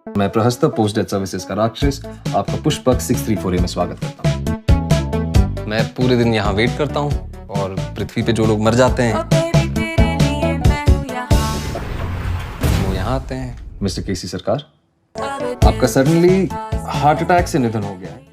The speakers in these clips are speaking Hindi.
मैं प्रहस्त पोस्ट डेथ सर्विसेज का राक्षस आपका पुष्पक 634 में स्वागत करता हूँ। मैं पूरे दिन यहाँ वेट करता हूँ और पृथ्वी पे जो लोग मर जाते हैं वो यहाँ आते हैं। मिस्टर केसी सरकार, आपका सडनली हार्ट अटैक से निधन हो गया है।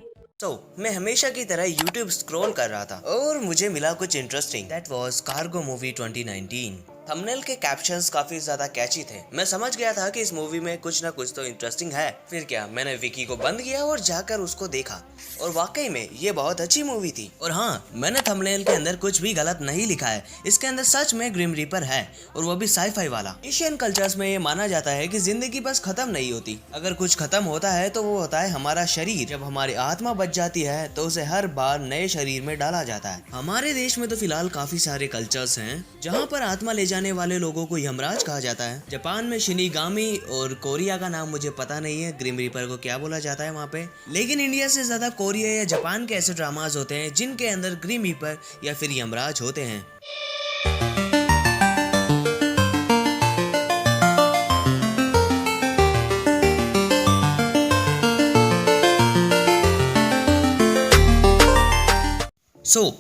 मैं हमेशा की तरह YouTube स्क्रॉल कर रहा था और मुझे मिला कुछ interesting. That was cargo movie 2019। Thumbnail के कैप्शंस काफी ज्यादा कैची थे। मैं समझ गया था कि इस मूवी में कुछ ना कुछ तो इंटरेस्टिंग है। फिर क्या, मैंने विकी को बंद किया और जाकर उसको देखा और वाकई में ये बहुत अच्छी मूवी थी। और हाँ, मैंने थंबनेल के अंदर कुछ भी गलत नहीं लिखा है। इसके अंदर सच में ग्रिम रीपर है और वो भी साईफाई वाला। एशियन कल्चर्स में ये माना जाता है कि जिंदगी बस खत्म नहीं होती। अगर कुछ खत्म होता है तो वो होता है हमारा शरीर। जब हमारी आत्मा बच जाती है तो उसे हर बार नए शरीर में डाला जाता है। हमारे देश में तो फिलहाल काफी सारे कल्चर्स हैं जहाँ पर आत्मा ले जाने वाले लोगों को यमराज कहा जाता है। जापान में शिनिगामी और कोरिया का नाम मुझे पता नहीं है ग्रिम रीपर को क्या बोला जाता है वहाँ पे। लेकिन इंडिया से ज्यादा कोरिया या जापान के ऐसे ड्रामाज होते हैं जिनके अंदर ग्रिम रीपर या फिर यमराज होते हैं।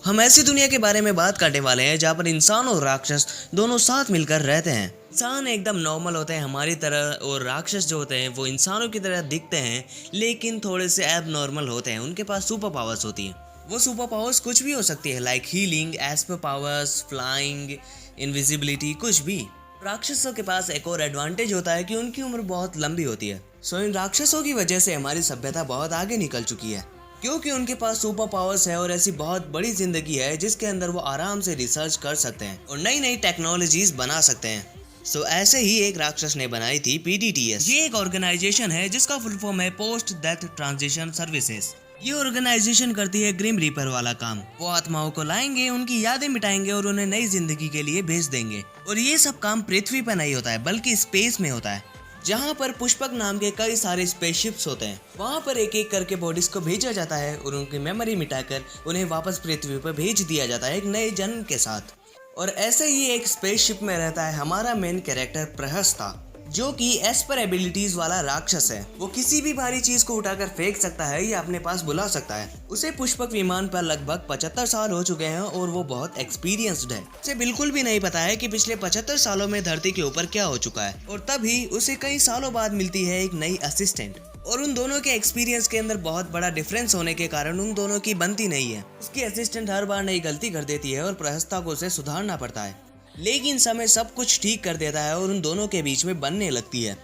हम ऐसी दुनिया के बारे में बात करने वाले हैं जहाँ पर इंसान और राक्षस दोनों साथ मिलकर रहते हैं। इंसान एकदम नॉर्मल होते हैं हमारी तरह और राक्षस जो होते हैं वो इंसानों की तरह दिखते हैं लेकिन थोड़े से एब नॉर्मल होते हैं। उनके पास सुपर पावर्स होती हैं। वो सुपर पावर्स कुछ भी हो सकती है, like healing, Esper powers, flying, invisibility, कुछ भी। राक्षसों के पास एक और एडवांटेज होता है कि उनकी उम्र बहुत लंबी होती है। इन राक्षसों की वजह से हमारी सभ्यता बहुत आगे निकल चुकी है क्योंकि उनके पास सुपर पावर्स है और ऐसी बहुत बड़ी जिंदगी है जिसके अंदर वो आराम से रिसर्च कर सकते हैं और नई नई टेक्नोलॉजीज बना सकते हैं। ऐसे ही एक राक्षस ने बनाई थी PDTS। ये एक ऑर्गेनाइजेशन है जिसका फुल फॉर्म है पोस्ट डेथ ट्रांजिशन सर्विसेज। ये ऑर्गेनाइजेशन करती है ग्रिम रीपर वाला काम। वो आत्माओं को लाएंगे, उनकी यादें मिटाएंगे और उन्हें नई जिंदगी के लिए भेज देंगे। और ये सब काम पृथ्वी पर नहीं होता है बल्कि स्पेस में होता है, जहाँ पर पुष्पक नाम के कई सारे स्पेसशिप्स होते हैं। वहाँ पर एक एक करके बॉडीज को भेजा जाता है और उनकी मेमोरी मिटाकर उन्हें वापस पृथ्वी पर भेज दिया जाता है एक नए जन्म के साथ। और ऐसे ही एक स्पेसशिप में रहता है हमारा मेन कैरेक्टर प्रहस्ता, जो कि एस्पर एबिलिटीज वाला राक्षस है। वो किसी भी भारी चीज को उठाकर फेंक सकता है या अपने पास बुला सकता है। उसे पुष्पक विमान पर लगभग 75 साल हो चुके हैं और वो बहुत एक्सपीरियंस्ड है। उसे बिल्कुल भी नहीं पता है कि पिछले 75 सालों में धरती के ऊपर क्या हो चुका है। और तभी उसे कई सालों बाद मिलती है एक नई असिस्टेंट। और उन दोनों के एक्सपीरियंस के अंदर बहुत बड़ा डिफरेंस होने के कारण उन दोनों की बनती नहीं है। उसकी असिस्टेंट हर बार नई गलती कर देती है और प्रहस्ता को उसे सुधारना पड़ता है। लेकिन समय सब कुछ ठीक कर देता है और उन दोनों के बीच में बनने लगती है।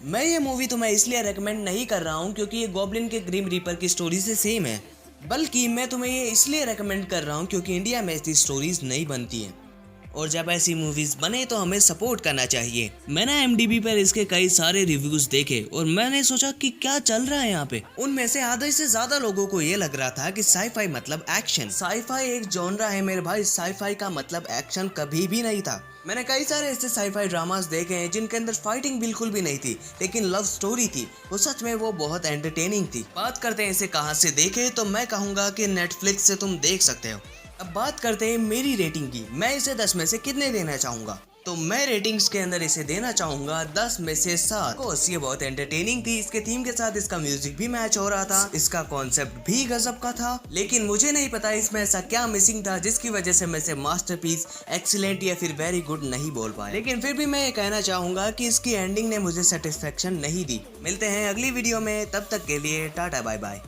मैं ये मूवी तुम्हें इसलिए रेकमेंड नहीं कर रहा हूँ क्योंकि ये गॉब्लिन के ग्रिम रीपर की स्टोरी से सेम है, बल्कि मैं तुम्हें ये इसलिए रेकमेंड कर रहा हूँ क्योंकि इंडिया में ऐसी स्टोरीज नहीं बनती हैं और जब ऐसी मूवीज बने तो हमें सपोर्ट करना चाहिए। मैंने IMDb पर इसके कई सारे रिव्यूज देखे और मैंने सोचा कि क्या चल रहा है यहाँ पे। उनमें से आधे से ज्यादा लोगों को ये लग रहा था कि साईफाई मतलब एक्शन। साईफाई एक जॉनरा है मेरे भाई, साईफाई का मतलब एक्शन कभी भी नहीं था। मैंने कई सारे ऐसे साईफाई ड्रामास देखे हैं जिनके अंदर फाइटिंग बिल्कुल भी नहीं थी लेकिन लव स्टोरी थी। वो सच में वो बहुत एंटरटेनिंग थी। बात करते हैं इसे कहाँ से देखे, तो मैं कहूँगा कि नेटफ्लिक्स से तुम देख सकते हो। अब बात करते हैं मेरी रेटिंग की। मैं इसे 10 में से कितने देना चाहूँगा, तो मैं रेटिंग्स के अंदर इसे देना चाहूँगा 10 में से 7। कोर्स ये बहुत एंटरटेनिंग थी। इसके थीम के साथ इसका म्यूजिक भी मैच हो रहा था, इसका कॉन्सेप्ट भी गजब का था। लेकिन मुझे नहीं पता इसमें ऐसा क्या मिसिंग था जिसकी वजह से मैं इसे मास्टरपीस, एक्सीलेंट या फिर वेरी गुड नहीं बोल पाया। लेकिन फिर भी मैं ये कहना चाहूँगा कि इसकी एंडिंग ने मुझे सेटिस्फेक्शन नहीं दी। मिलते हैं अगली वीडियो में, तब तक के लिए टाटा बाय बाय।